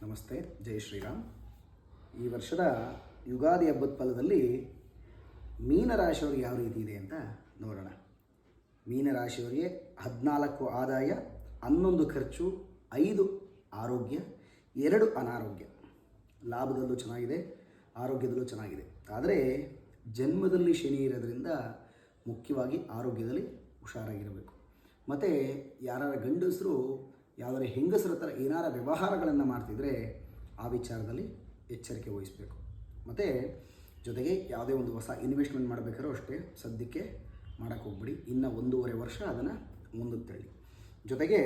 ನಮಸ್ತೆ, ಜೈ ಶ್ರೀರಾಮ್. ಈ ವರ್ಷದ ಯುಗಾದಿ ಹಬ್ಬದ ಫಲದಲ್ಲಿ ಮೀನರಾಶಿಯವರಿಗೆ ಯಾವ ರೀತಿ ಇದೆ ಅಂತ ನೋಡೋಣ. ಮೀನರಾಶಿಯವರಿಗೆ 14 ಆದಾಯ, 11 ಖರ್ಚು, 5 ಆರೋಗ್ಯ, 2 ಅನಾರೋಗ್ಯ. ಲಾಭದಲ್ಲೂ ಚೆನ್ನಾಗಿದೆ, ಆರೋಗ್ಯದಲ್ಲೂ ಚೆನ್ನಾಗಿದೆ. ಆದರೆ ಜನ್ಮದಲ್ಲಿ ಶನಿ ಇರೋದ್ರಿಂದ ಮುಖ್ಯವಾಗಿ ಆರೋಗ್ಯದಲ್ಲಿ ಹುಷಾರಾಗಿರಬೇಕು. ಮತ್ತು ಯಾರ ಗಂಡಸರು ಯಾವುದಾರ ಹೆಂಗಸರ ಥರ ಏನಾರ ವ್ಯವಹಾರಗಳನ್ನು ಮಾಡ್ತಿದ್ರೆ ಆ ವಿಚಾರದಲ್ಲಿ ಎಚ್ಚರಿಕೆ ವಹಿಸಬೇಕು. ಮತ್ತು ಜೊತೆಗೆ ಯಾವುದೇ ಒಂದು ಹೊಸ ಇನ್ವೆಸ್ಟ್ಮೆಂಟ್ ಮಾಡಬೇಕಾದ್ರೂ ಅಷ್ಟೇ ಸದ್ಯಕ್ಕೆ ಮಾಡೋಕ್ಕೆ ಹೋಗ್ಬಿಡಿ. ಇನ್ನು 1.5 ವರ್ಷ ಅದನ್ನು ಮುಂದಕ್ಕೆ ತಳ್ಳಿ. ಜೊತೆಗೆ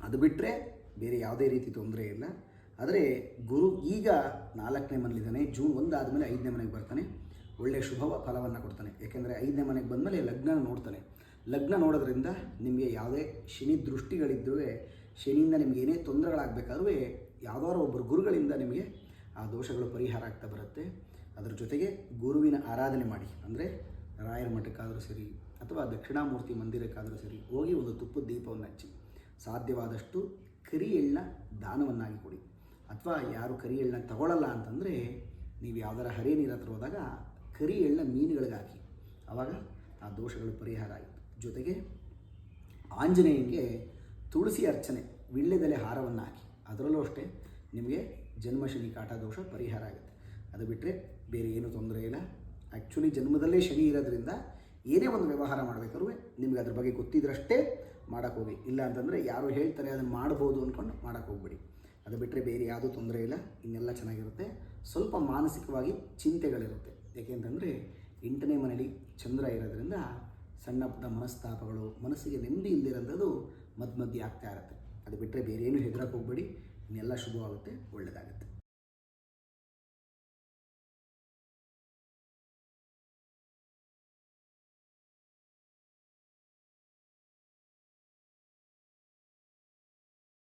ಅದು ಬಿಟ್ಟರೆ ಬೇರೆ ಯಾವುದೇ ರೀತಿ ತೊಂದರೆ ಇಲ್ಲ. ಆದರೆ ಗುರು ಈಗ 4ನೇ ಮನೇಲಿದ್ದಾನೆ. ಜೂನ್ 1 ಆದಮೇಲೆ 5ನೇ ಮನೆಗೆ ಬರ್ತಾನೆ. ಒಳ್ಳೆಯ ಶುಭ ಫಲವನ್ನು ಕೊಡ್ತಾನೆ. ಯಾಕೆಂದರೆ 5ನೇ ಮನೆಗೆ ಬಂದಮೇಲೆ ಲಗ್ನ ನೋಡ್ತಾನೆ. ಲಗ್ನ ನೋಡೋದ್ರಿಂದ ನಿಮಗೆ ಯಾವುದೇ ಶನಿ ದೃಷ್ಟಿಗಳಿದ್ದರೂ, ಶನಿಯಿಂದ ನಿಮಗೆ ಏನೇ ತೊಂದರೆಗಳಾಗಬೇಕಾದ್ರೂ ಯಾವುದಾದ್ರು ಒಬ್ಬರು ಗುರುಗಳಿಂದ ನಿಮಗೆ ಆ ದೋಷಗಳು ಪರಿಹಾರ ಆಗ್ತಾ ಬರುತ್ತೆ. ಅದರ ಜೊತೆಗೆ ಗುರುವಿನ ಆರಾಧನೆ ಮಾಡಿ, ಅಂದರೆ ರಾಯರ ಮಠಕ್ಕಾದರೂ ಸರಿ ಅಥವಾ ದಕ್ಷಿಣಾಮೂರ್ತಿ ಮಂದಿರಕ್ಕಾದರೂ ಸರಿ ಹೋಗಿ ಒಂದು ತುಪ್ಪದ ದೀಪವನ್ನು ಹಚ್ಚಿ, ಸಾಧ್ಯವಾದಷ್ಟು ಕರಿ ಎಳ್ಳನ್ನ ದಾನವನ್ನಾಗಿ ಕೊಡಿ. ಅಥವಾ ಯಾರು ಕರಿ ಎಳ್ಳನ್ನ ತಗೊಳ್ಳಲ್ಲ ಅಂತಂದರೆ ನೀವು ಯಾವ್ದಾರ ಹರೇ ನೀರು ಹತ್ರ ಹೋದಾಗ ಕರಿ ಎಳ್ಳನ್ನ ಮೀನುಗಳಿಗೆ ಹಾಕಿ, ಆವಾಗ ಆ ದೋಷಗಳು ಪರಿಹಾರ ಆಯಿತು. ಜೊತೆಗೆ ಆಂಜನೇಯನಿಗೆ ತುಳಸಿ ಅರ್ಚನೆ, ವೀಳ್ಯದೆಲೆ ಹಾರವನ್ನು ಹಾಕಿ, ಅದರಲ್ಲೂ ಅಷ್ಟೇ ನಿಮಗೆ ಜನ್ಮಶನಿ ಕಾಟ ದೋಷ ಪರಿಹಾರ ಆಗುತ್ತೆ. ಅದು ಬಿಟ್ಟರೆ ಬೇರೆ ಏನೂ ತೊಂದರೆ ಇಲ್ಲ. ಆ್ಯಕ್ಚುಲಿ ಜನ್ಮದಲ್ಲೇ ಶನಿ ಇರೋದ್ರಿಂದ ಏನೇ ಒಂದು ವ್ಯವಹಾರ ಮಾಡಬೇಕಾದ್ರೂ ನಿಮಗೆ ಅದ್ರ ಬಗ್ಗೆ ಗೊತ್ತಿದ್ರಷ್ಟೇ ಮಾಡೋಕ್ಕೆ ಹೋಗಿ. ಇಲ್ಲ ಅಂತಂದರೆ ಯಾರು ಹೇಳ್ತಾರೆ ಅದನ್ನು ಮಾಡ್ಬೋದು ಅಂದ್ಕೊಂಡು ಮಾಡೋಕ್ಕೆ ಹೋಗ್ಬೇಡಿ. ಅದು ಬಿಟ್ಟರೆ ಬೇರೆ ಯಾವುದೂ ತೊಂದರೆ ಇಲ್ಲ, ಇನ್ನೆಲ್ಲ ಚೆನ್ನಾಗಿರುತ್ತೆ. ಸ್ವಲ್ಪ ಮಾನಸಿಕವಾಗಿ ಚಿಂತೆಗಳಿರುತ್ತೆ. ಏಕೆಂತಂದರೆ 8ನೇ ಮನೇಲಿ ಚಂದ್ರ ಇರೋದ್ರಿಂದ ಸಣ್ಣ ಪುಟ್ಟ ಮನಸ್ತಾಪಗಳು, ಮನಸ್ಸಿಗೆ ನೆಮ್ಮದಿ ಇಲ್ಲದಿರೋಂಥದ್ದು ಮಧ್ಯೆ ಆಗ್ತಾ ಇರುತ್ತೆ. ಅದು ಬಿಟ್ಟರೆ ಬೇರೆ ಏನೂ ಹೆದರಕ್ಕೆ ಹೋಗ್ಬೇಡಿ. ಇನ್ನೆಲ್ಲ ಶುಭವಾಗುತ್ತೆ, ಒಳ್ಳೆಯದಾಗುತ್ತೆ.